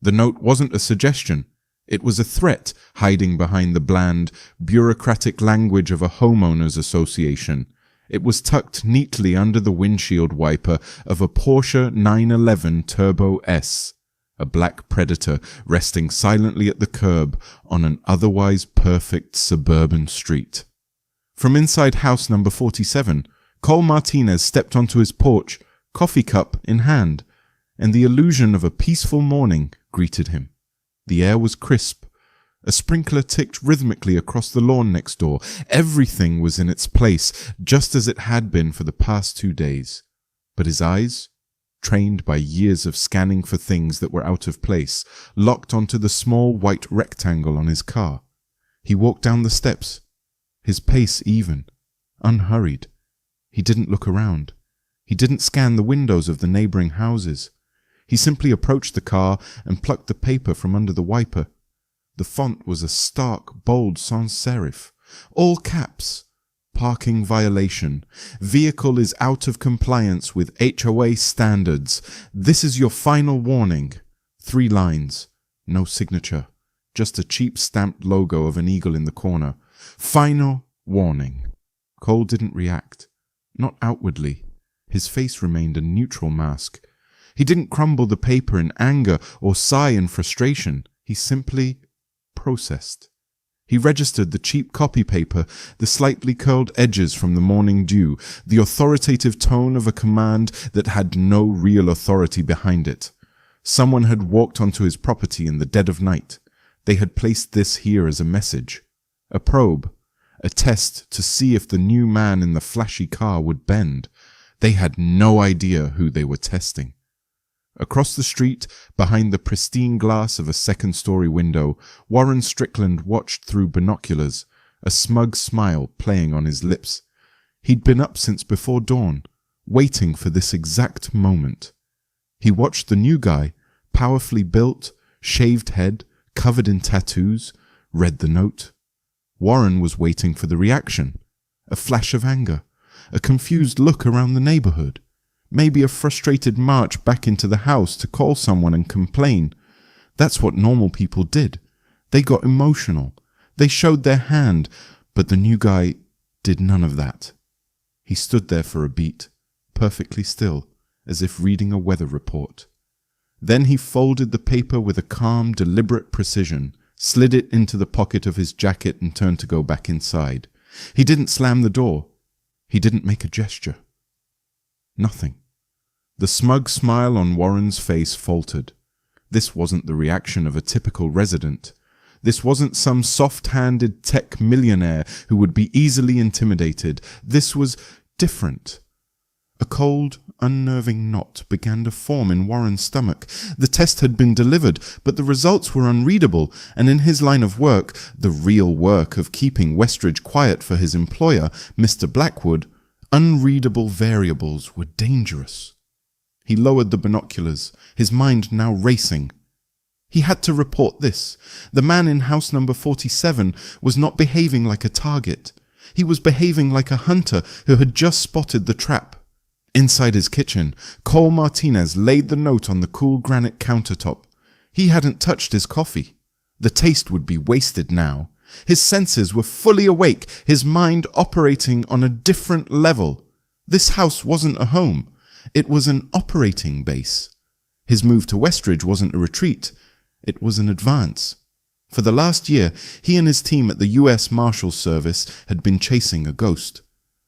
The note wasn't a suggestion. It was a threat hiding behind the bland, bureaucratic language of a homeowners association. It was tucked neatly under the windshield wiper of a Porsche 911 Turbo S, a black Predator resting silently at the curb on an otherwise perfect suburban street. From inside house number 47, Cole Martinez stepped onto his porch, coffee cup in hand, and the illusion of a peaceful morning greeted him. The air was crisp. A sprinkler ticked rhythmically across the lawn next door. Everything was in its place, just as it had been for the past 2 days. But his eyes, trained by years of scanning for things that were out of place, locked onto the small white rectangle on his car. He walked down the steps, his pace even, unhurried. He didn't look around. He didn't scan the windows of the neighboring houses. He simply approached the car and plucked the paper from under the wiper. The font was a stark, bold sans serif. All caps. Parking violation. Vehicle is out of compliance with HOA standards. This is your final warning. 3 lines. No signature. Just a cheap stamped logo of an eagle in the corner. Final warning. Cole didn't react. Not outwardly. His face remained a neutral mask. He didn't crumble the paper in anger or sigh in frustration. He simply processed. He registered the cheap copy paper, the slightly curled edges from the morning dew, the authoritative tone of a command that had no real authority behind it. Someone had walked onto his property in the dead of night. They had placed this here as a message. A probe. A test to see if the new man in the flashy car would bend. They had no idea who they were testing. Across the street, behind the pristine glass of a second-story window, Warren Strickland watched through binoculars, a smug smile playing on his lips. He'd been up since before dawn, waiting for this exact moment. He watched the new guy, powerfully built, shaved head, covered in tattoos, read the note. Warren was waiting for the reaction, a flash of anger, a confused look around the neighborhood. Maybe a frustrated march back into the house to call someone and complain. That's what normal people did. They got emotional. They showed their hand, but the new guy did none of that. He stood there for a beat, perfectly still, as if reading a weather report. Then he folded the paper with a calm, deliberate precision, slid it into the pocket of his jacket and turned to go back inside. He didn't slam the door. He didn't make a gesture. Nothing. The smug smile on Warren's face faltered. This wasn't the reaction of a typical resident. This wasn't some soft-handed tech millionaire who would be easily intimidated. This was different. A cold, unnerving knot began to form in Warren's stomach. The test had been delivered, but the results were unreadable, and in his line of work, the real work of keeping Westridge quiet for his employer, Mr. Blackwood, unreadable variables were dangerous. He lowered the binoculars, his mind now racing. He had to report this. The man in house number 47 was not behaving like a target. He was behaving like a hunter who had just spotted the trap. Inside his kitchen, Cole Martinez laid the note on the cool granite countertop. He hadn't touched his coffee. The taste would be wasted now. His senses were fully awake, his mind operating on a different level. This house wasn't a home. It was an operating base. His move to Westridge wasn't a retreat. It was an advance. For the last year, he and his team at the U.S. Marshal Service had been chasing a ghost,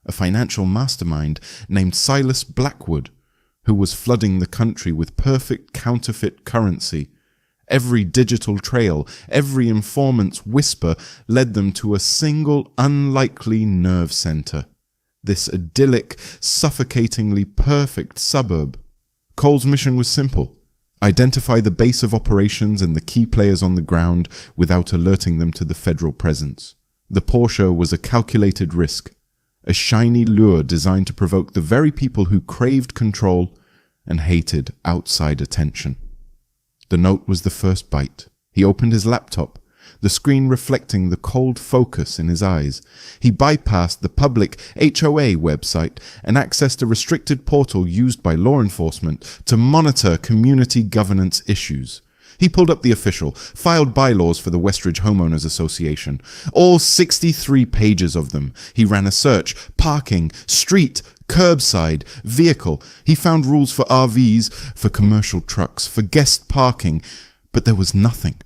a financial mastermind named Silas Blackwood, who was flooding the country with perfect counterfeit currency. Every digital trail, every informant's whisper led them to a single unlikely nerve center. This idyllic, suffocatingly perfect suburb. Cole's mission was simple. Identify the base of operations and the key players on the ground without alerting them to the federal presence. The Porsche was a calculated risk, a shiny lure designed to provoke the very people who craved control and hated outside attention. The note was the first bite. He opened his laptop, the screen reflecting the cold focus in his eyes. He bypassed the public HOA website and accessed a restricted portal used by law enforcement to monitor community governance issues. He pulled up the official, filed bylaws for the Westridge Homeowners Association. All 63 pages of them. He ran a search. Parking, street, curbside, vehicle. He found rules for RVs, for commercial trucks, for guest parking. But there was nothing.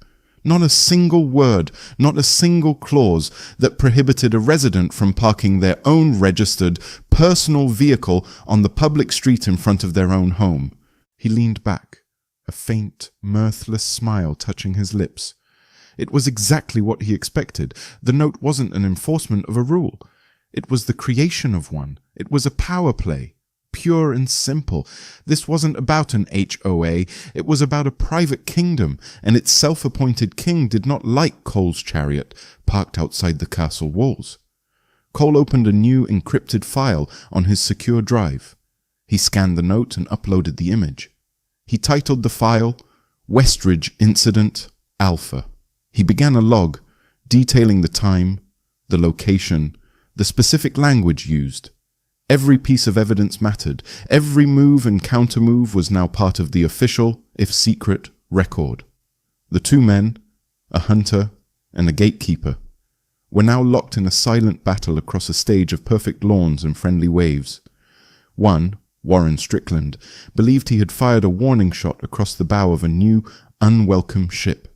Not a single word, not a single clause that prohibited a resident from parking their own registered, personal vehicle on the public street in front of their own home. He leaned back, a faint, mirthless smile touching his lips. It was exactly what he expected. The note wasn't an enforcement of a rule. It was the creation of one. It was a power play. Pure and simple. This wasn't about an HOA, it was about a private kingdom, and its self-appointed king did not like Cole's chariot, parked outside the castle walls. Cole opened a new encrypted file on his secure drive. He scanned the note and uploaded the image. He titled the file, Westridge Incident Alpha. He began a log, detailing the time, the location, the specific language used. Every piece of evidence mattered. Every move and countermove was now part of the official, if secret, record. The two men, a hunter and a gatekeeper, were now locked in a silent battle across a stage of perfect lawns and friendly waves. One, Warren Strickland, believed he had fired a warning shot across the bow of a new, unwelcome ship.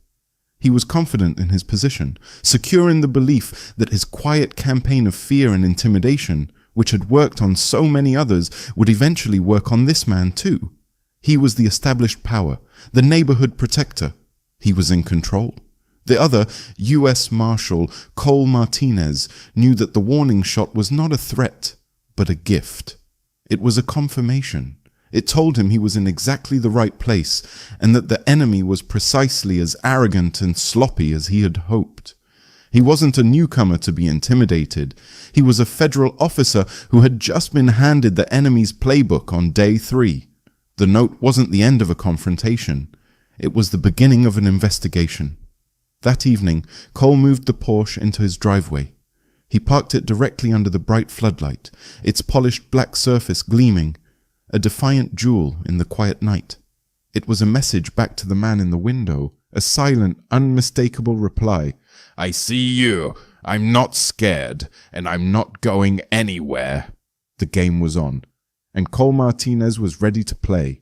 He was confident in his position, secure in the belief that his quiet campaign of fear and intimidation, which had worked on so many others, would eventually work on this man too. He was the established power, the neighborhood protector. He was in control. The other, U.S. Marshal Cole Martinez, knew that the warning shot was not a threat, but a gift. It was a confirmation. It told him he was in exactly the right place, and that the enemy was precisely as arrogant and sloppy as he had hoped. He wasn't a newcomer to be intimidated. He was a federal officer who had just been handed the enemy's playbook on day 3. The note wasn't the end of a confrontation. It was the beginning of an investigation. That evening, Cole moved the Porsche into his driveway. He parked it directly under the bright floodlight, its polished black surface gleaming, a defiant jewel in the quiet night. It was a message back to the man in the window, a silent, unmistakable reply. I see you. I'm not scared, and I'm not going anywhere. The game was on, and Cole Martinez was ready to play.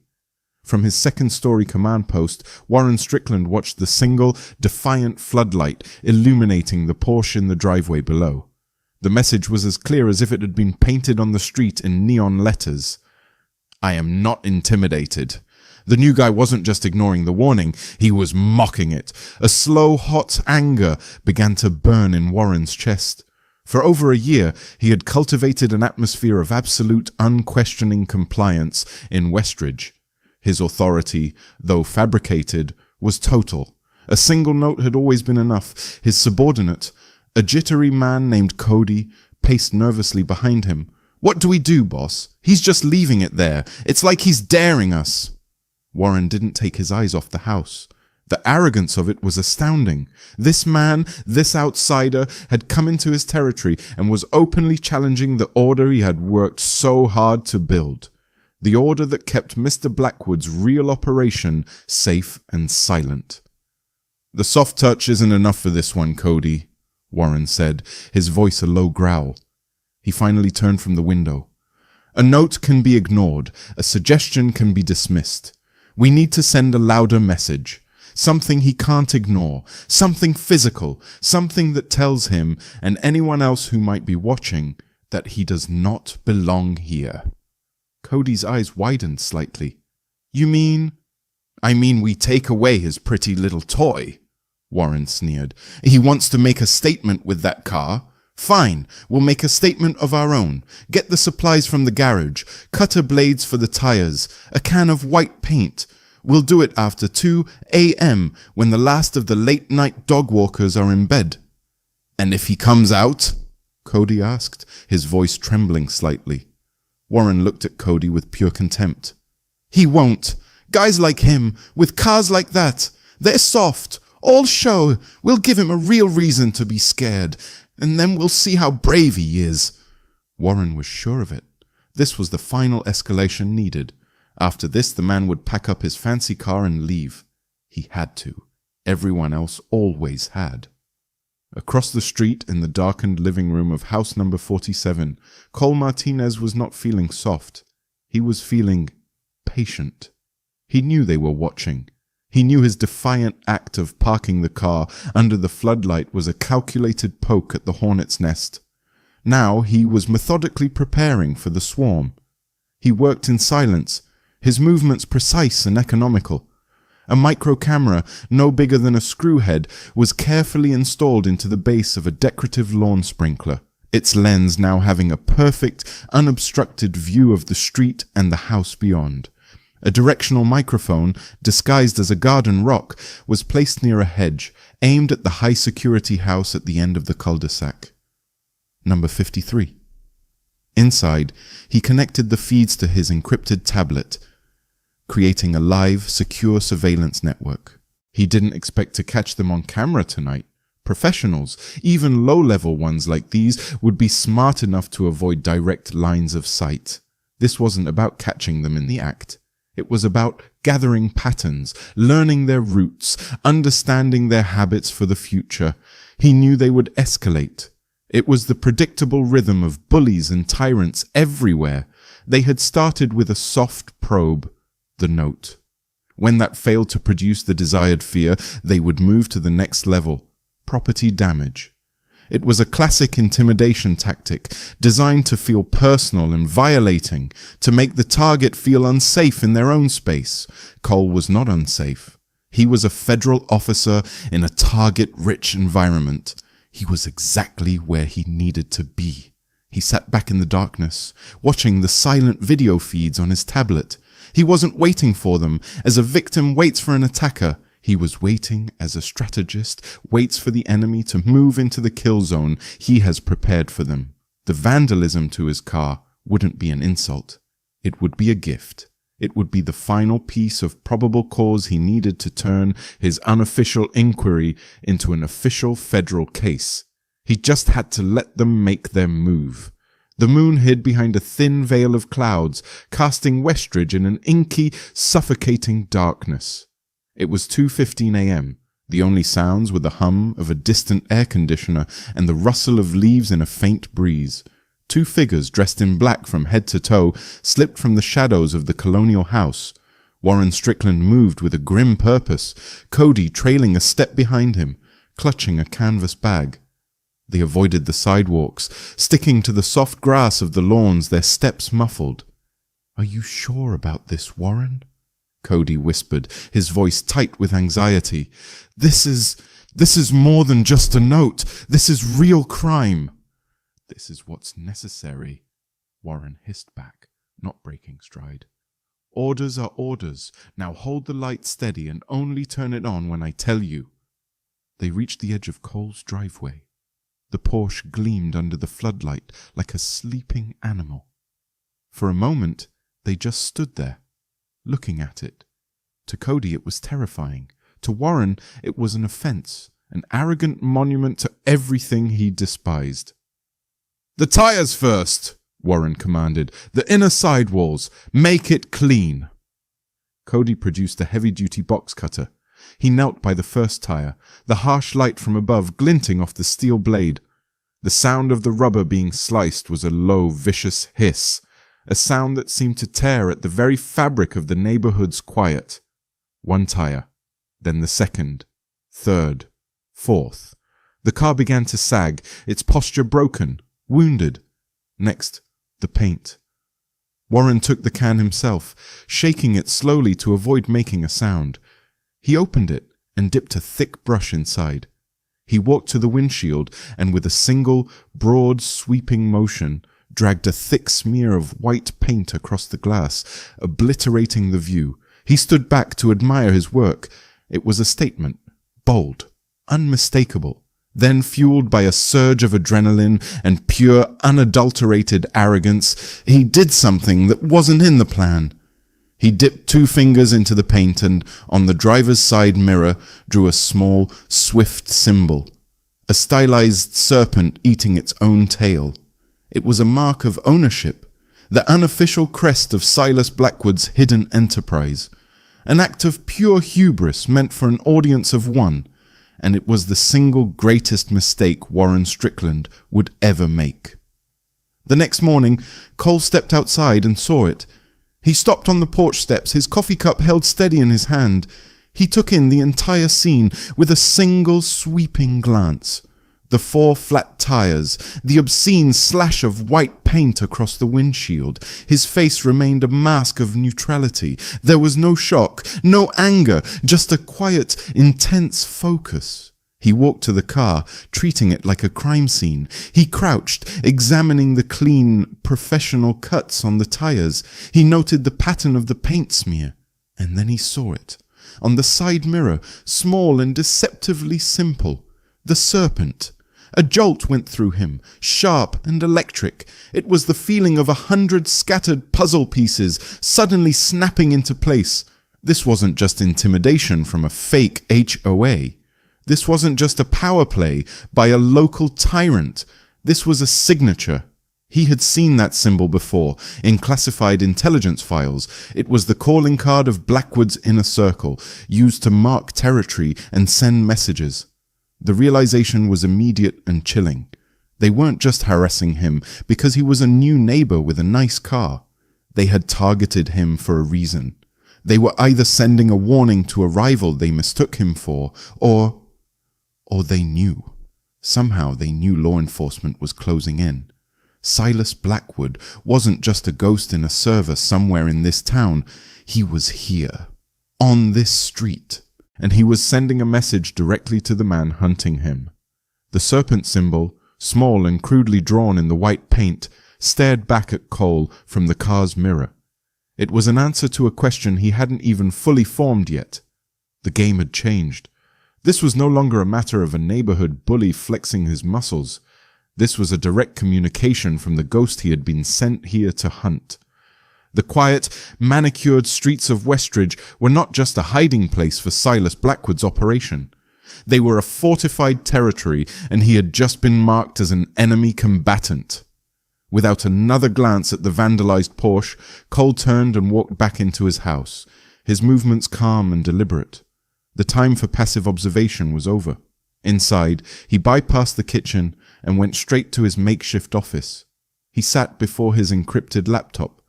From his second-story command post, Warren Strickland watched the single, defiant floodlight illuminating the Porsche in the driveway below. The message was as clear as if it had been painted on the street in neon letters. I am not intimidated. The new guy wasn't just ignoring the warning, he was mocking it. A slow, hot anger began to burn in Warren's chest. For over a year, he had cultivated an atmosphere of absolute, unquestioning compliance in Westridge. His authority, though fabricated, was total. A single note had always been enough. His subordinate, a jittery man named Cody, paced nervously behind him. What do we do, boss? He's just leaving it there. It's like he's daring us. Warren didn't take his eyes off the house. The arrogance of it was astounding. This man, this outsider, had come into his territory and was openly challenging the order he had worked so hard to build. The order that kept Mr. Blackwood's real operation safe and silent. The soft touch isn't enough for this one, Cody, Warren said, his voice a low growl. He finally turned from the window. A note can be ignored, a suggestion can be dismissed. We need to send a louder message, something he can't ignore, something physical, something that tells him and anyone else who might be watching that he does not belong here. Cody's eyes widened slightly. You mean? I mean we take away his pretty little toy, Warren sneered. He wants to make a statement with that car. Fine, we'll make a statement of our own. Get the supplies from the garage, cutter blades for the tires, a can of white paint. We'll do it after 2 a.m. when the last of the late-night dog walkers are in bed. And if he comes out? Cody asked, his voice trembling slightly. Warren looked at Cody with pure contempt. He won't. Guys like him, with cars like that, they're soft, all show. We'll give him a real reason to be scared. And then we'll see how brave he is. Warren was sure of it. This was the final escalation needed. After this, the man would pack up his fancy car and leave. He had to. Everyone else always had. Across the street in the darkened living room of house number 47, Cole Martinez was not feeling soft. He was feeling patient. He knew they were watching. He knew his defiant act of parking the car under the floodlight was a calculated poke at the hornet's nest. Now he was methodically preparing for the swarm. He worked in silence, his movements precise and economical. A micro camera, no bigger than a screw head, was carefully installed into the base of a decorative lawn sprinkler, its lens now having a perfect, unobstructed view of the street and the house beyond. A directional microphone, disguised as a garden rock, was placed near a hedge, aimed at the high-security house at the end of the cul-de-sac. Number 53. Inside, he connected the feeds to his encrypted tablet, creating a live, secure surveillance network. He didn't expect to catch them on camera tonight. Professionals, even low-level ones like these, would be smart enough to avoid direct lines of sight. This wasn't about catching them in the act. It was about gathering patterns, learning their roots, understanding their habits for the future. He knew they would escalate. It was the predictable rhythm of bullies and tyrants everywhere. They had started with a soft probe, the note. When that failed to produce the desired fear, they would move to the next level, property damage. It was a classic intimidation tactic, designed to feel personal and violating, to make the target feel unsafe in their own space. Cole was not unsafe. He was a federal officer in a target-rich environment. He was exactly where he needed to be. He sat back in the darkness, watching the silent video feeds on his tablet. He wasn't waiting for them, as a victim waits for an attacker. He was waiting as a strategist waits for the enemy to move into the kill zone he has prepared for them. The vandalism to his car wouldn't be an insult. It would be a gift. It would be the final piece of probable cause he needed to turn his unofficial inquiry into an official federal case. He just had to let them make their move. The moon hid behind a thin veil of clouds, casting Westridge in an inky, suffocating darkness. It was 2:15 a.m. The only sounds were the hum of a distant air conditioner and the rustle of leaves in a faint breeze. Two figures dressed in black from head to toe slipped from the shadows of the colonial house. Warren Strickland moved with a grim purpose, Cody trailing a step behind him, clutching a canvas bag. They avoided the sidewalks, sticking to the soft grass of the lawns, their steps muffled. "Are you sure about this, Warren?" Cody whispered, his voice tight with anxiety. This is more than just a note. This is real crime." "This is what's necessary," Warren hissed back, not breaking stride. "Orders are orders. Now hold the light steady and only turn it on when I tell you." They reached the edge of Cole's driveway. The Porsche gleamed under the floodlight like a sleeping animal. For a moment, they just stood there, looking at it. To Cody it was terrifying. To Warren it was an offense, an arrogant monument to everything he despised. "The tires first," Warren commanded. "The inner sidewalls. Make it clean." Cody produced a heavy-duty box cutter. He knelt by the first tire, the harsh light from above glinting off the steel blade. The sound of the rubber being sliced was a low, vicious hiss, a sound that seemed to tear at the very fabric of the neighborhood's quiet. One tire, then the second, third, fourth. The car began to sag, its posture broken, wounded. Next, the paint. Warren took the can himself, shaking it slowly to avoid making a sound. He opened it and dipped a thick brush inside. He walked to the windshield and with a single, broad, sweeping motion, dragged a thick smear of white paint across the glass, obliterating the view. He stood back to admire his work. It was a statement, bold, unmistakable. Then, fueled by a surge of adrenaline and pure, unadulterated arrogance, he did something that wasn't in the plan. He dipped 2 fingers into the paint and, on the driver's side mirror, drew a small, swift symbol. A stylized serpent eating its own tail. It was a mark of ownership, the unofficial crest of Silas Blackwood's hidden enterprise. An act of pure hubris meant for an audience of one, and it was the single greatest mistake Warren Strickland would ever make. The next morning, Cole stepped outside and saw it. He stopped on the porch steps, his coffee cup held steady in his hand. He took in the entire scene with a single sweeping glance. The 4 flat tires, the obscene slash of white paint across the windshield. His face remained a mask of neutrality. There was no shock, no anger, just a quiet, intense focus. He walked to the car, treating it like a crime scene. He crouched, examining the clean, professional cuts on the tires. He noted the pattern of the paint smear, and then he saw it. On the side mirror, small and deceptively simple, the serpent. A jolt went through him, sharp and electric. It was the feeling of 100 scattered puzzle pieces suddenly snapping into place. This wasn't just intimidation from a fake HOA. This wasn't just a power play by a local tyrant. This was a signature. He had seen that symbol before, in classified intelligence files. It was the calling card of Blackwood's inner circle, used to mark territory and send messages. The realization was immediate and chilling. They weren't just harassing him because he was a new neighbor with a nice car. They had targeted him for a reason. They were either sending a warning to a rival they mistook him for, or they knew. Somehow they knew law enforcement was closing in. Silas Blackwood wasn't just a ghost in a server somewhere in this town. He was here, on this street. And he was sending a message directly to the man hunting him. The serpent symbol, small and crudely drawn in the white paint, stared back at Cole from the car's mirror. It was an answer to a question he hadn't even fully formed yet. The game had changed. This was no longer a matter of a neighborhood bully flexing his muscles. This was a direct communication from the ghost he had been sent here to hunt. The quiet, manicured streets of Westridge were not just a hiding place for Silas Blackwood's operation. They were a fortified territory, and he had just been marked as an enemy combatant. Without another glance at the vandalized Porsche, Cole turned and walked back into his house, his movements calm and deliberate. The time for passive observation was over. Inside, he bypassed the kitchen and went straight to his makeshift office. He sat before his encrypted laptop,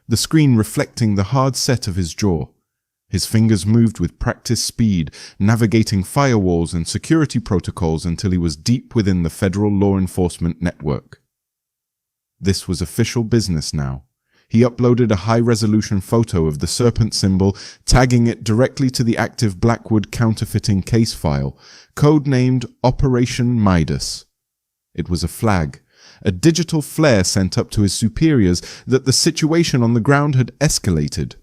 the screen reflecting the hard set of his jaw. His fingers moved with practiced speed, navigating firewalls and security protocols until he was deep within the federal law enforcement network. This was official business now. He uploaded a high-resolution photo of the serpent symbol, tagging it directly to the active Blackwood counterfeiting case file, codenamed Operation Midas. It was a flag, a digital flare sent up to his superiors that the situation on the ground had escalated.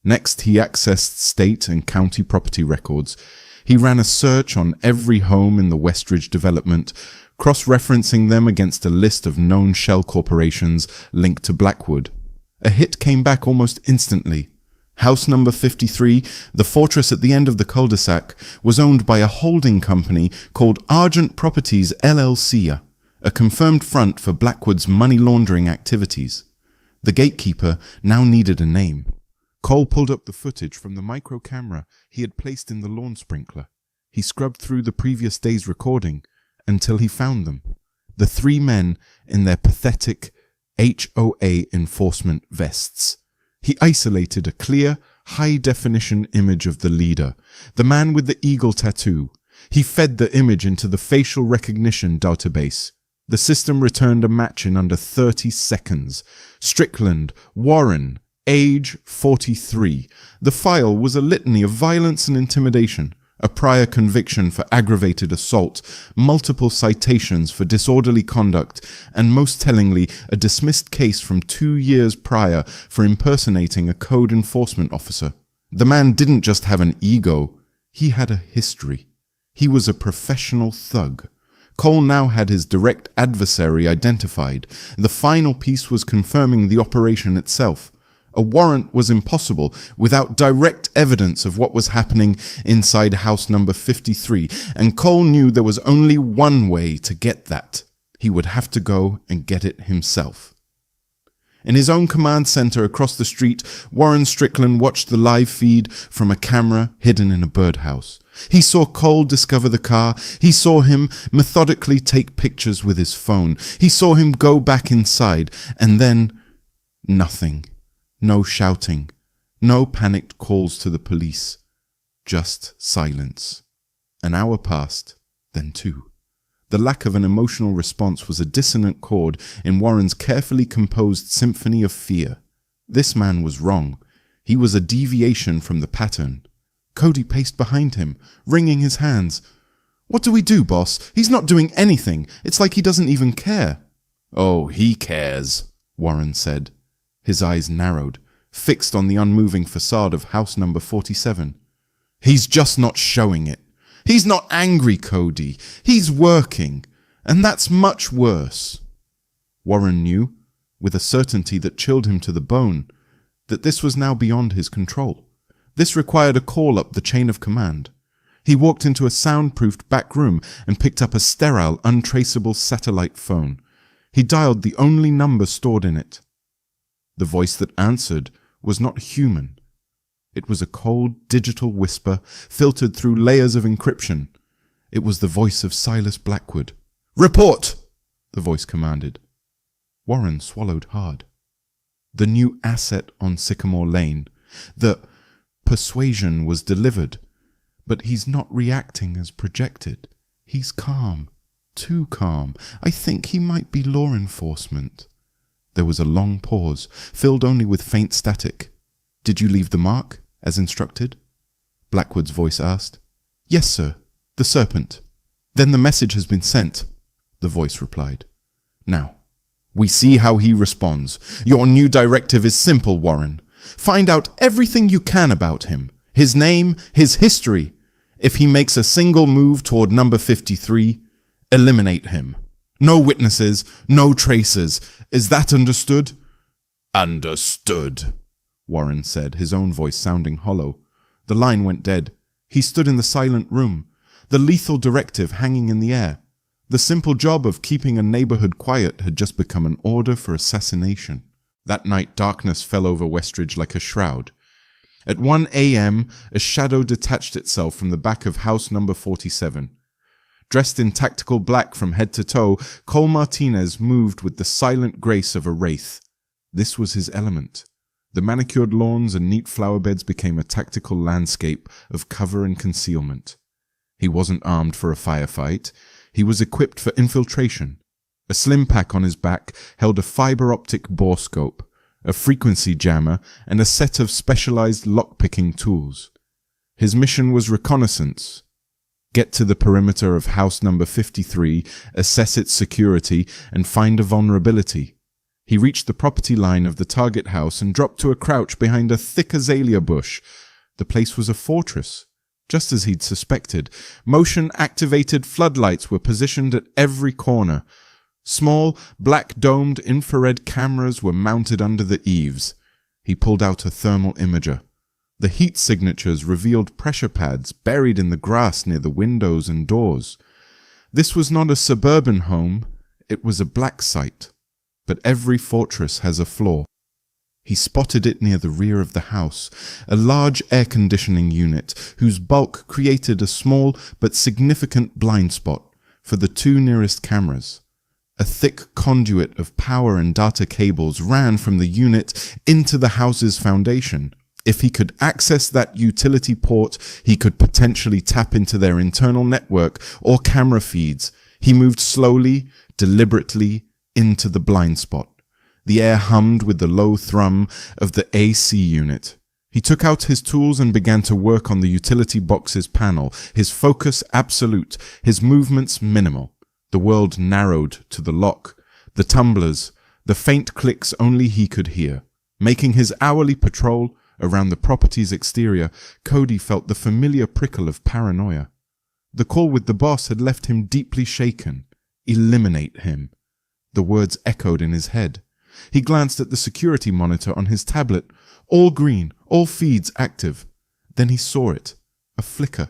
Next, he accessed state and county property records. He ran a search on every home in the Westridge development, cross-referencing them against a list of known shell corporations linked to Blackwood. A hit came back almost instantly. House number 53, the fortress at the end of the cul-de-sac, was owned by a holding company called Argent Properties LLC, a confirmed front for Blackwood's money laundering activities. The gatekeeper now needed a name. Cole pulled up the footage from the micro camera he had placed in the lawn sprinkler. He scrubbed through the previous day's recording until he found them. The 3 men in their pathetic HOA enforcement vests. He isolated a clear, high-definition image of the leader, the man with the eagle tattoo. He fed the image into the facial recognition database. The system returned a match in under 30 seconds. Strickland, Warren, age 43. The file was a litany of violence and intimidation, a prior conviction for aggravated assault, multiple citations for disorderly conduct, and most tellingly, a dismissed case from 2 years prior for impersonating a code enforcement officer. The man didn't just have an ego, he had a history. He was a professional thug. Cole now had his direct adversary identified. The final piece was confirming the operation itself. A warrant was impossible without direct evidence of what was happening inside house number 53, and Cole knew there was only one way to get that. He would have to go and get it himself. In his own command center across the street, Warren Strickland watched the live feed from a camera hidden in a birdhouse. He saw Cole discover the car. He saw him methodically take pictures with his phone. He saw him go back inside, and then nothing. No shouting. No panicked calls to the police. Just silence. An hour passed, then 2. The lack of an emotional response was a dissonant chord in Warren's carefully composed symphony of fear. This man was wrong. He was a deviation from the pattern. Cody paced behind him, wringing his hands. "What do we do, boss? He's not doing anything. It's like he doesn't even care." "Oh, he cares," Warren said. His eyes narrowed, fixed on the unmoving facade of house number 47. "He's just not showing it. He's not angry, Cody. He's working. And that's much worse." Warren knew, with a certainty that chilled him to the bone, that this was now beyond his control. This required a call up the chain of command. He walked into a soundproofed back room and picked up a sterile, untraceable satellite phone. He dialed the only number stored in it. The voice that answered was not human. It was a cold digital whisper filtered through layers of encryption. It was the voice of Silas Blackwood. "Report!" the voice commanded. Warren swallowed hard. The new asset on Sycamore Lane. The persuasion was delivered, but he's not reacting as projected. He's calm. Too calm. I think he might be law enforcement. There was a long pause, filled only with faint static. "Did you leave the mark, as instructed?" Blackwood's voice asked. "Yes, sir. The serpent." "Then the message has been sent," the voice replied. "Now, we see how he responds. Your new directive is simple, Warren. Find out everything you can about him. His name, his history. If he makes a single move toward number 53, eliminate him. No witnesses, no traces. Is that understood?" "Understood," Warren said, his own voice sounding hollow. The line went dead. He stood in the silent room, the lethal directive hanging in the air. The simple job of keeping a neighborhood quiet had just become an order for assassination. That night, darkness fell over Westridge like a shroud. At 1 a.m., a shadow detached itself from the back of house number 47. Dressed in tactical black from head to toe, Cole Martinez moved with the silent grace of a wraith. This was his element. The manicured lawns and neat flower beds became a tactical landscape of cover and concealment. He wasn't armed for a firefight. He was equipped for infiltration. A slim pack on his back held a fiber-optic borescope, a frequency jammer, and a set of specialized lock-picking tools. His mission was reconnaissance. Get to the perimeter of house number 53, assess its security, and find a vulnerability. He reached the property line of the target house and dropped to a crouch behind a thick azalea bush. The place was a fortress, just as he'd suspected. Motion-activated floodlights were positioned at every corner. Small, black-domed infrared cameras were mounted under the eaves. He pulled out a thermal imager. The heat signatures revealed pressure pads buried in the grass near the windows and doors. This was not a suburban home, it was a black site. But every fortress has a flaw. He spotted it near the rear of the house, a large air conditioning unit whose bulk created a small but significant blind spot for the 2 nearest cameras. A thick conduit of power and data cables ran from the unit into the house's foundation. If he could access that utility port, he could potentially tap into their internal network or camera feeds. He moved slowly, deliberately, into the blind spot. The air hummed with the low thrum of the AC unit. He took out his tools and began to work on the utility box's panel, his focus absolute, his movements minimal. The world narrowed to the lock, the tumblers, the faint clicks only he could hear. Making his hourly patrol around the property's exterior, Cody felt the familiar prickle of paranoia. The call with the boss had left him deeply shaken. Eliminate him. The words echoed in his head. He glanced at the security monitor on his tablet. All green, all feeds active. Then he saw it. A flicker.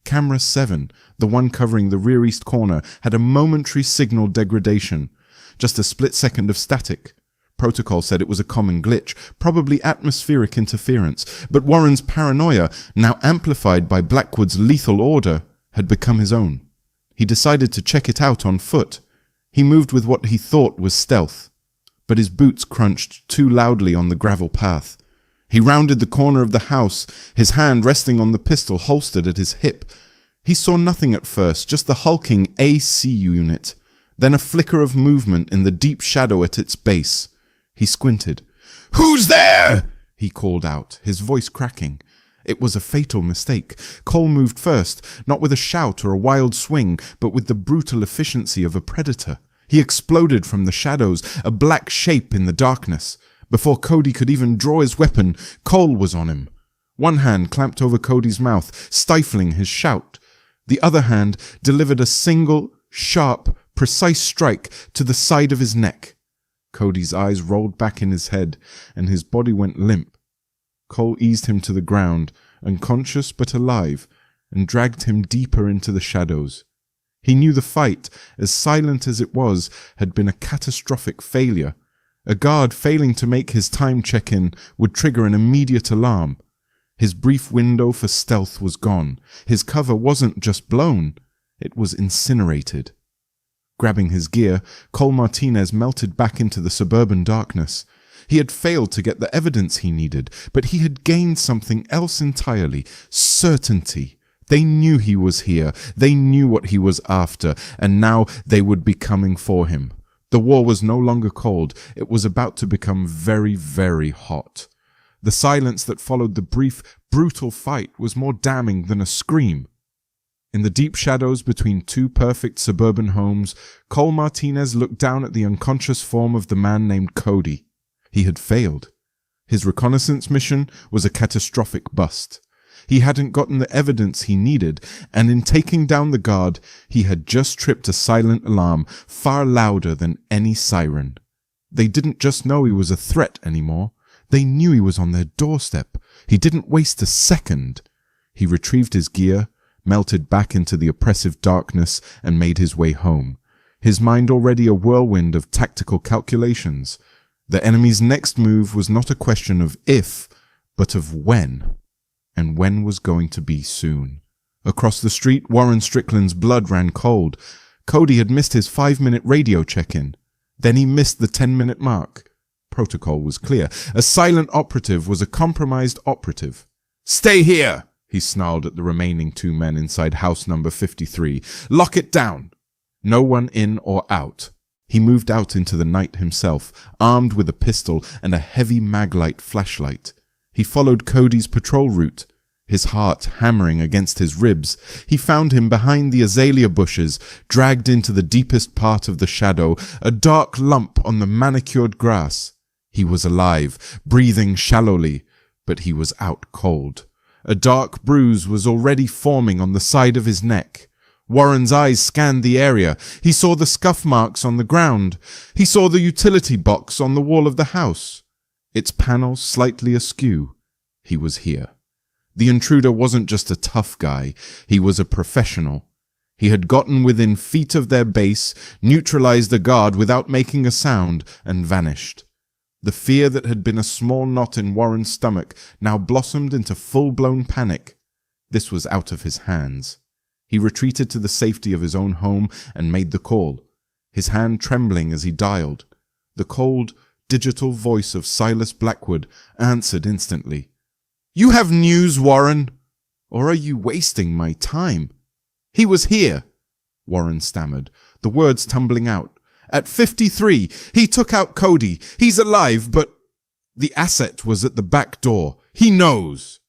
Camera 7, the one covering the rear east corner, had a momentary signal degradation. Just a split second of static. Protocol said it was a common glitch, probably atmospheric interference, but Warren's paranoia, now amplified by Blackwood's lethal order, had become his own. He decided to check it out on foot. He moved with what he thought was stealth, but his boots crunched too loudly on the gravel path. He rounded the corner of the house, his hand resting on the pistol holstered at his hip. He saw nothing at first, just the hulking AC unit, then a flicker of movement in the deep shadow at its base. He squinted. "Who's there?" he called out, his voice cracking. It was a fatal mistake. Cole moved first, not with a shout or a wild swing, but with the brutal efficiency of a predator. He exploded from the shadows, a black shape in the darkness. Before Cody could even draw his weapon, Cole was on him. One hand clamped over Cody's mouth, stifling his shout. The other hand delivered a single, sharp, precise strike to the side of his neck. Cody's eyes rolled back in his head, and his body went limp. Cole eased him to the ground, unconscious but alive, and dragged him deeper into the shadows. He knew the fight, as silent as it was, had been a catastrophic failure. A guard failing to make his time check-in would trigger an immediate alarm. His brief window for stealth was gone. His cover wasn't just blown, it was incinerated. Grabbing his gear, Cole Martinez melted back into the suburban darkness. He had failed to get the evidence he needed, but he had gained something else entirely: certainty. They knew he was here, they knew what he was after, and now they would be coming for him. The war was no longer cold, it was about to become very, very hot. The silence that followed the brief, brutal fight was more damning than a scream. In the deep shadows between two perfect suburban homes, Cole Martinez looked down at the unconscious form of the man named Cody. He had failed. His reconnaissance mission was a catastrophic bust. He hadn't gotten the evidence he needed, and in taking down the guard, he had just tripped a silent alarm far louder than any siren. They didn't just know he was a threat anymore. They knew he was on their doorstep. He didn't waste a second. He retrieved his gear, melted back into the oppressive darkness, and made his way home, his mind already a whirlwind of tactical calculations. The enemy's next move was not a question of if, but of when. And when was going to be soon. Across the street, Warren Strickland's blood ran cold. Cody had missed his 5-minute radio check-in. Then he missed the 10-minute mark. Protocol was clear. A silent operative was a compromised operative. "Stay here!" he snarled at the remaining 2 men inside house number 53. "Lock it down! No one in or out." He moved out into the night himself, armed with a pistol and a heavy maglite flashlight. He followed Cody's patrol route, his heart hammering against his ribs. He found him behind the azalea bushes, dragged into the deepest part of the shadow, a dark lump on the manicured grass. He was alive, breathing shallowly, but he was out cold. A dark bruise was already forming on the side of his neck. Warren's eyes scanned the area. He saw the scuff marks on the ground. He saw the utility box on the wall of the house, its panels slightly askew. He was here. The intruder wasn't just a tough guy, he was a professional. He had gotten within feet of their base, neutralized the guard without making a sound, and vanished. The fear that had been a small knot in Warren's stomach now blossomed into full-blown panic. This was out of his hands. He retreated to the safety of his own home and made the call, his hand trembling as he dialed. The cold, digital voice of Silas Blackwood answered instantly. "You have news, Warren? Or are you wasting my time?" "He was here," Warren stammered, the words tumbling out. "At 53, he took out Cody. He's alive, but the asset was at the back door. He knows."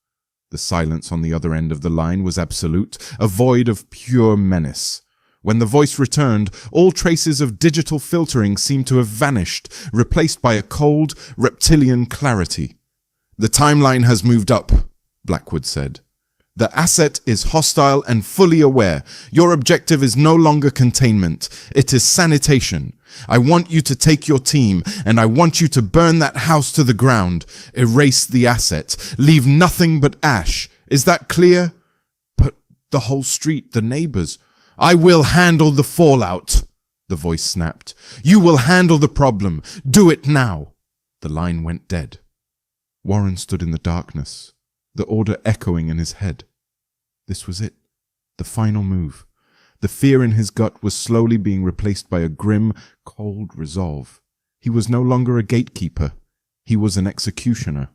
The silence on the other end of the line was absolute, a void of pure menace. When the voice returned, all traces of digital filtering seemed to have vanished, replaced by a cold, reptilian clarity. "The timeline has moved up," Blackwood said. "The asset is hostile and fully aware. Your objective is no longer containment. It is sanitation. I want you to take your team, and I want you to burn that house to the ground. Erase the asset. Leave nothing but ash. Is that clear?" "But the whole street, the neighbors." "I will handle the fallout," the voice snapped. "You will handle the problem. Do it now." The line went dead. Warren stood in the darkness, the order echoing in his head. This was it, the final move. The fear in his gut was slowly being replaced by a grim, cold resolve. He was no longer a gatekeeper. He was an executioner.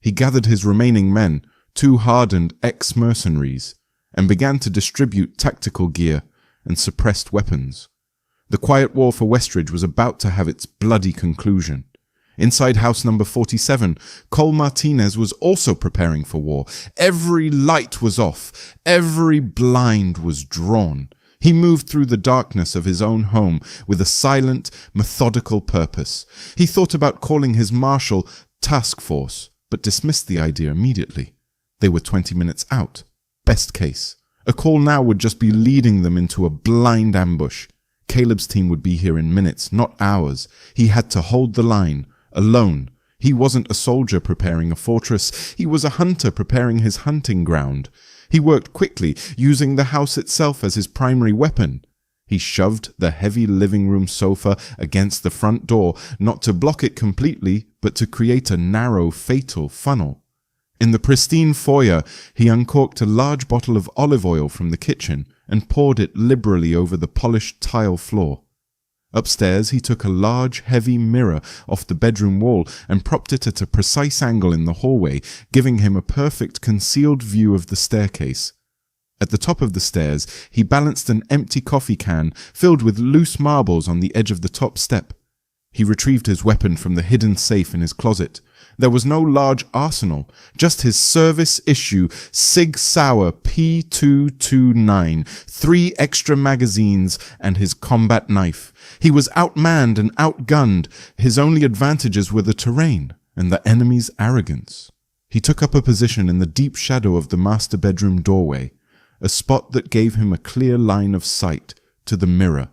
He gathered his remaining men, 2 hardened ex-mercenaries, and began to distribute tactical gear and suppressed weapons. The quiet war for Westridge was about to have its bloody conclusion. Inside house number 47, Cole Martinez was also preparing for war. Every light was off. Every blind was drawn. He moved through the darkness of his own home with a silent, methodical purpose. He thought about calling his marshal task force, but dismissed the idea immediately. They were 20 minutes out. Best case. A call now would just be leading them into a blind ambush. Caleb's team would be here in minutes, not hours. He had to hold the line. Alone. He wasn't a soldier preparing a fortress. He was a hunter preparing his hunting ground. He worked quickly, using the house itself as his primary weapon. He shoved the heavy living room sofa against the front door, not to block it completely, but to create a narrow, fatal funnel. In the pristine foyer, he uncorked a large bottle of olive oil from the kitchen and poured it liberally over the polished tile floor. Upstairs, he took a large, heavy mirror off the bedroom wall and propped it at a precise angle in the hallway, giving him a perfect concealed view of the staircase. At the top of the stairs, he balanced an empty coffee can filled with loose marbles on the edge of the top step. He retrieved his weapon from the hidden safe in his closet. There was no large arsenal, just his service-issue Sig Sauer P229, 3 extra magazines, and his combat knife. He was outmanned and outgunned. His only advantages were the terrain and the enemy's arrogance. He took up a position in the deep shadow of the master bedroom doorway, a spot that gave him a clear line of sight to the mirror,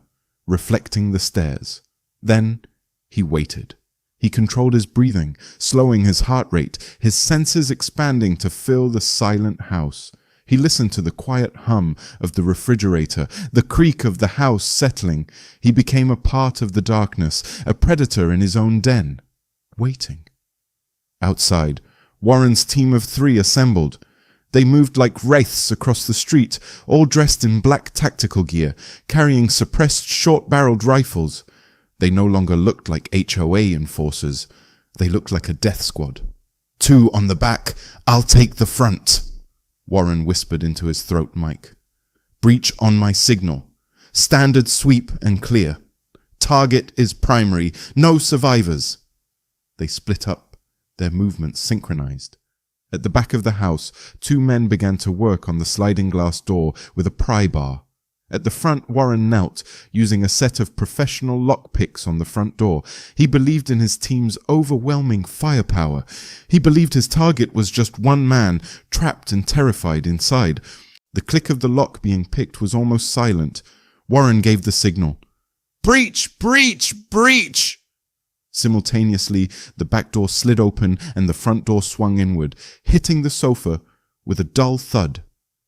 reflecting the stairs. Then he waited. He controlled his breathing, slowing his heart rate, his senses expanding to fill the silent house. He listened to the quiet hum of the refrigerator, the creak of the house settling. He became a part of the darkness, a predator in his own den, waiting. Outside, Warren's team of 3 assembled. They moved like wraiths across the street, all dressed in black tactical gear, carrying suppressed short-barreled rifles. They no longer looked like HOA enforcers. They looked like a death squad. 2 on the back. I'll take the front, Warren whispered into his throat mic. Breach on my signal. Standard sweep and clear. Target is primary. No survivors. They split up, their movements synchronized. At the back of the house, 2 men began to work on the sliding glass door with a pry bar. At the front, Warren knelt, using a set of professional lockpicks on the front door. He believed in his team's overwhelming firepower. He believed his target was just 1 man, trapped and terrified inside. The click of the lock being picked was almost silent. Warren gave the signal. Breach! Breach! Breach! Simultaneously, the back door slid open and the front door swung inward, hitting the sofa with a dull thud.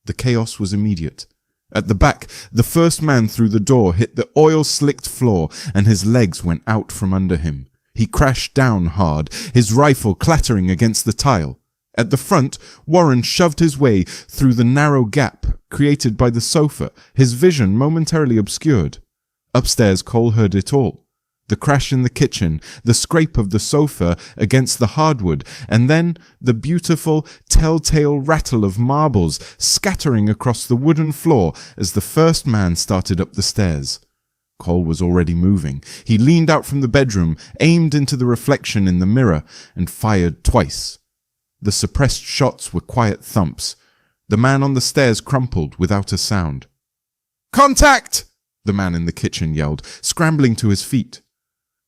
The chaos was immediate. At the back, the first man through the door hit the oil-slicked floor and his legs went out from under him. He crashed down hard, his rifle clattering against the tile. At the front, Warren shoved his way through the narrow gap created by the sofa, his vision momentarily obscured. Upstairs, Cole heard it all. The crash in the kitchen, the scrape of the sofa against the hardwood, and then the beautiful, telltale rattle of marbles scattering across the wooden floor as the first man started up the stairs. Cole was already moving. He leaned out from the bedroom, aimed into the reflection in the mirror, and fired twice. The suppressed shots were quiet thumps. The man on the stairs crumpled without a sound. "Contact!" the man in the kitchen yelled, scrambling to his feet.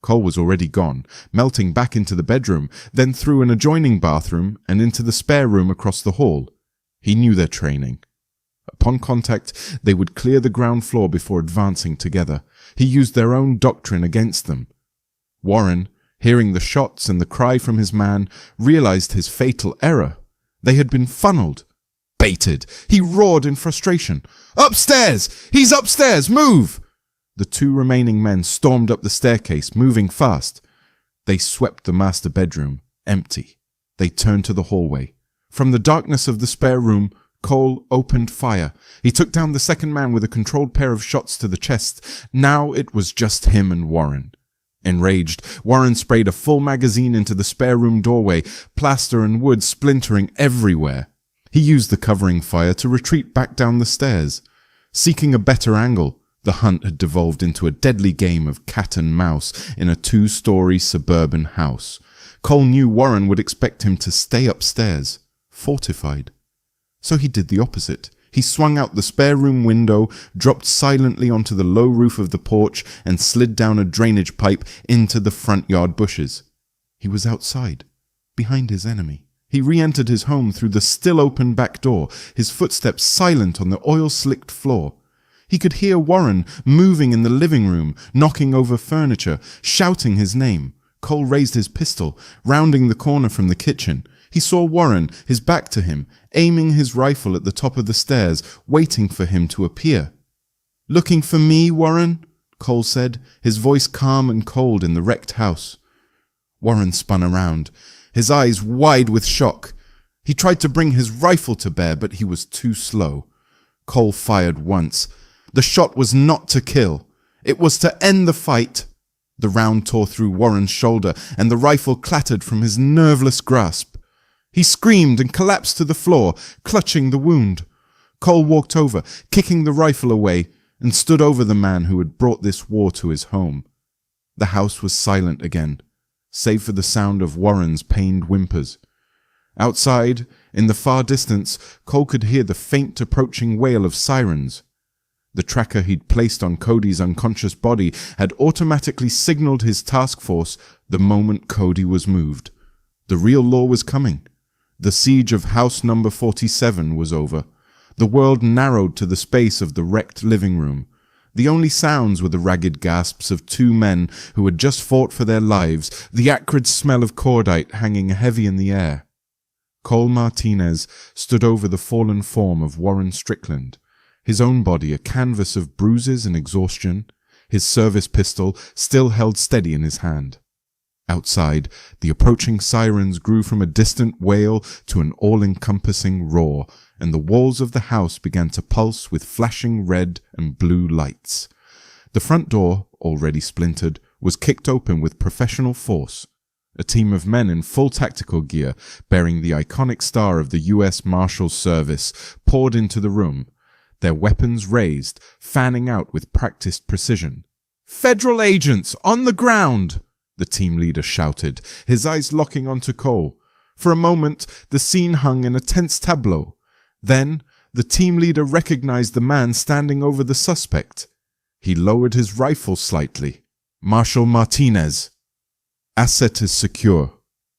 Cole was already gone, melting back into the bedroom, then through an adjoining bathroom and into the spare room across the hall. He knew their training. Upon contact, they would clear the ground floor before advancing together. He used their own doctrine against them. Warren, hearing the shots and the cry from his man, realized his fatal error. They had been funneled, baited. He roared in frustration. "Upstairs! He's upstairs! Move!" The 2 remaining men stormed up the staircase, moving fast. They swept the master bedroom, empty. They turned to the hallway. From the darkness of the spare room, Cole opened fire. He took down the second man with a controlled pair of shots to the chest. Now it was just him and Warren. Enraged, Warren sprayed a full magazine into the spare room doorway, plaster and wood splintering everywhere. He used the covering fire to retreat back down the stairs. Seeking a better angle, the hunt had devolved into a deadly game of cat and mouse in a 2-story suburban house. Cole knew Warren would expect him to stay upstairs, fortified. So he did the opposite. He swung out the spare room window, dropped silently onto the low roof of the porch, and slid down a drainage pipe into the front yard bushes. He was outside, behind his enemy. He re-entered his home through the still open back door, his footsteps silent on the oil-slicked floor. He could hear Warren moving in the living room, knocking over furniture, shouting his name. Cole raised his pistol, rounding the corner from the kitchen. He saw Warren, his back to him, aiming his rifle at the top of the stairs, waiting for him to appear. "Looking for me, Warren?" Cole said, his voice calm and cold in the wrecked house. Warren spun around, his eyes wide with shock. He tried to bring his rifle to bear, but he was too slow. Cole fired once. The shot was not to kill. It was to end the fight. The round tore through Warren's shoulder, and the rifle clattered from his nerveless grasp. He screamed and collapsed to the floor, clutching the wound. Cole walked over, kicking the rifle away, and stood over the man who had brought this war to his home. The house was silent again, save for the sound of Warren's pained whimpers. Outside, in the far distance, Cole could hear the faint approaching wail of sirens. The tracker he'd placed on Cody's unconscious body had automatically signaled his task force the moment Cody was moved. The real law was coming. The siege of house number 47 was over. The world narrowed to the space of the wrecked living room. The only sounds were the ragged gasps of 2 men who had just fought for their lives, the acrid smell of cordite hanging heavy in the air. Cole Martinez stood over the fallen form of Warren Strickland, his own body a canvas of bruises and exhaustion, his service pistol still held steady in his hand. Outside, the approaching sirens grew from a distant wail to an all-encompassing roar, and the walls of the house began to pulse with flashing red and blue lights. The front door, already splintered, was kicked open with professional force. A team of men in full tactical gear, bearing the iconic star of the U.S. Marshal Service, poured into the room, their weapons raised, fanning out with practiced precision. "Federal agents, on the ground!" the team leader shouted, his eyes locking onto Cole. For a moment, the scene hung in a tense tableau. Then, the team leader recognized the man standing over the suspect. He lowered his rifle slightly. "Marshal Martinez." "Asset is secure,"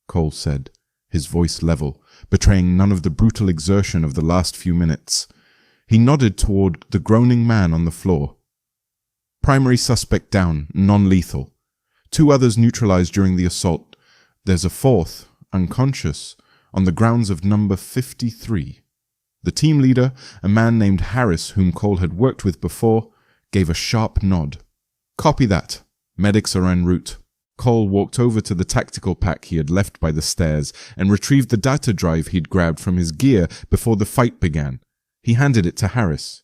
Cole said, his voice level, betraying none of the brutal exertion of the last few minutes. He nodded toward the groaning man on the floor. "Primary suspect down, non-lethal. 2 others neutralized during the assault. There's a 4th, unconscious, on the grounds of number 53. The team leader, a man named Harris, whom Cole had worked with before, gave a sharp nod. "Copy that. Medics are en route." Cole walked over to the tactical pack he had left by the stairs and retrieved the data drive he'd grabbed from his gear before the fight began. He handed it to Harris.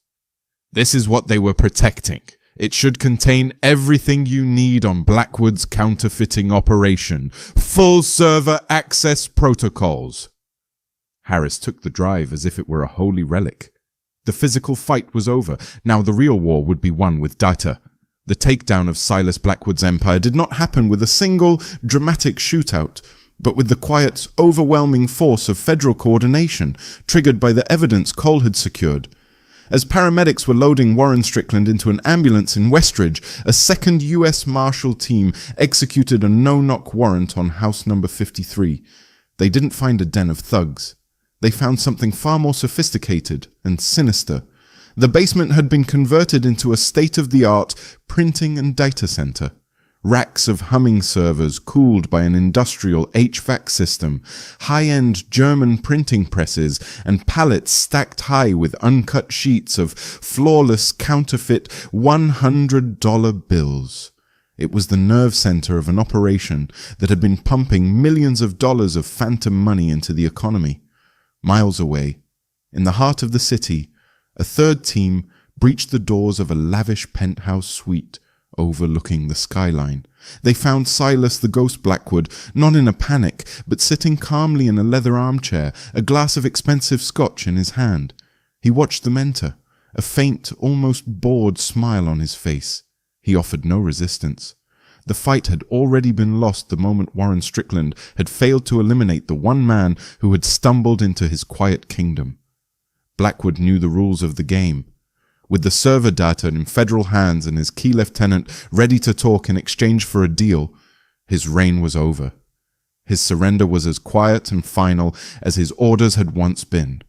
"This is what they were protecting. It should contain everything you need on Blackwood's counterfeiting operation. Full server access protocols." Harris took the drive as if it were a holy relic. The physical fight was over. Now the real war would be won with data. The takedown of Silas Blackwood's empire did not happen with a single dramatic shootout, but with the quiet, overwhelming force of federal coordination, triggered by the evidence Cole had secured. As paramedics were loading Warren Strickland into an ambulance in Westridge, a 2nd U.S. Marshal team executed a no-knock warrant on house number 53. They didn't find a den of thugs. They found something far more sophisticated and sinister. The basement had been converted into a state-of-the-art printing and data center. Racks of humming servers cooled by an industrial HVAC system, high-end German printing presses, and pallets stacked high with uncut sheets of flawless counterfeit $100 bills. It was the nerve center of an operation that had been pumping millions of dollars of phantom money into the economy. Miles away, in the heart of the city, a third team breached the doors of a lavish penthouse suite overlooking the skyline. They found Silas the Ghost Blackwood, not in a panic, but sitting calmly in a leather armchair, a glass of expensive scotch in his hand. He watched them enter, a faint, almost bored smile on his face. He offered no resistance. The fight had already been lost the moment Warren Strickland had failed to eliminate the one man who had stumbled into his quiet kingdom. Blackwood knew the rules of the game. With the server data in federal hands and his key lieutenant ready to talk in exchange for a deal, his reign was over. His surrender was as quiet and final as his orders had once been.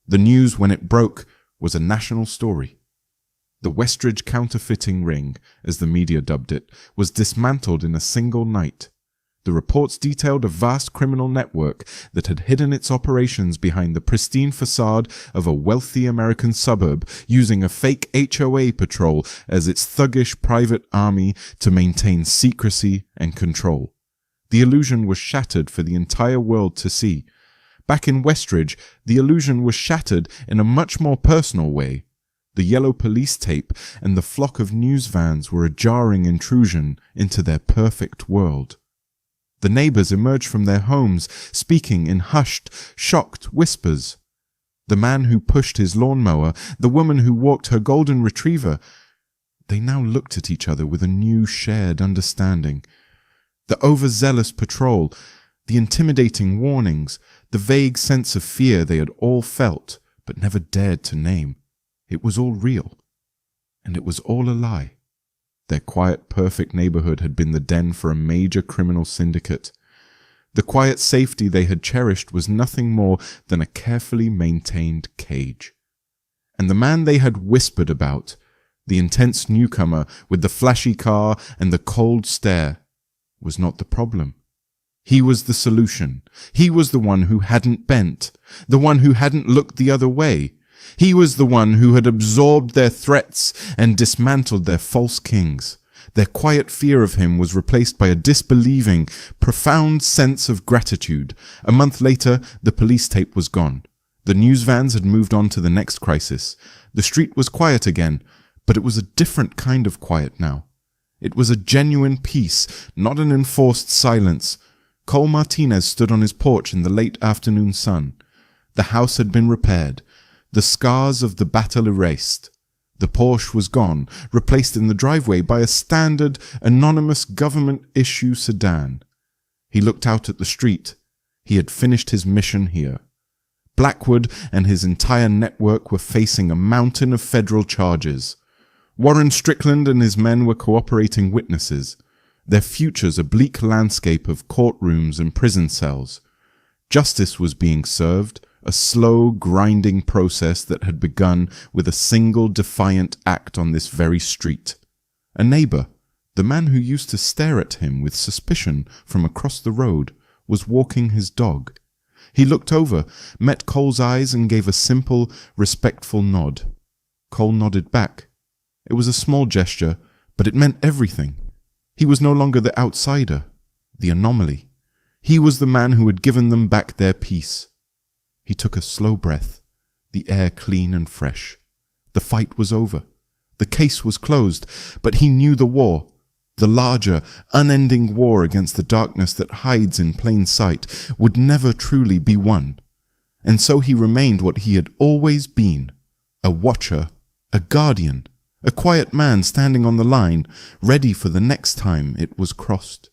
The news, when it broke, was a national story. The Westridge counterfeiting ring, as the media dubbed it, was dismantled in a single night. The reports detailed a vast criminal network that had hidden its operations behind the pristine facade of a wealthy American suburb, using a fake HOA patrol as its thuggish private army to maintain secrecy and control. The illusion was shattered for the entire world to see. Back in Westridge, the illusion was shattered in a much more personal way. The yellow police tape and the flock of news vans were a jarring intrusion into their perfect world. The neighbors emerged from their homes, speaking in hushed, shocked whispers. The man who pushed his lawnmower, the woman who walked her golden retriever, they now looked at each other with a new shared understanding. The overzealous patrol, the intimidating warnings, the vague sense of fear they had all felt but never dared to name. It was all real, and it was all a lie. Their quiet, perfect neighborhood had been the den for a major criminal syndicate. The quiet safety they had cherished was nothing more than a carefully maintained cage. And the man they had whispered about, the intense newcomer with the flashy car and the cold stare, was not the problem. He was the solution. He was the one who hadn't bent, the one who hadn't looked the other way. He was the one who had absorbed their threats and dismantled their false kings. Their quiet fear of him was replaced by a disbelieving, profound sense of gratitude. A month later, the police tape was gone. The news vans had moved on to the next crisis. The street was quiet again, but it was a different kind of quiet now. It was a genuine peace, not an enforced silence. Cole Martinez stood on his porch in the late afternoon sun. The house had been repaired. The scars of the battle erased. The Porsche was gone, replaced in the driveway by a standard, anonymous government-issue sedan. He looked out at the street. He had finished his mission here. Blackwood and his entire network were facing a mountain of federal charges. Warren Strickland and his men were cooperating witnesses. Their futures a bleak landscape of courtrooms and prison cells. Justice was being served, a slow, grinding process that had begun with a single defiant act on this very street. A neighbor, the man who used to stare at him with suspicion from across the road, was walking his dog. He looked over, met Cole's eyes, and gave a simple, respectful nod. Cole nodded back. It was a small gesture, but it meant everything. He was no longer the outsider, the anomaly. He was the man who had given them back their peace. He took a slow breath, the air clean and fresh. The fight was over. The case was closed, but he knew the war, the larger, unending war against the darkness that hides in plain sight, would never truly be won. And so he remained what he had always been, a watcher, a guardian, a quiet man standing on the line, ready for the next time it was crossed.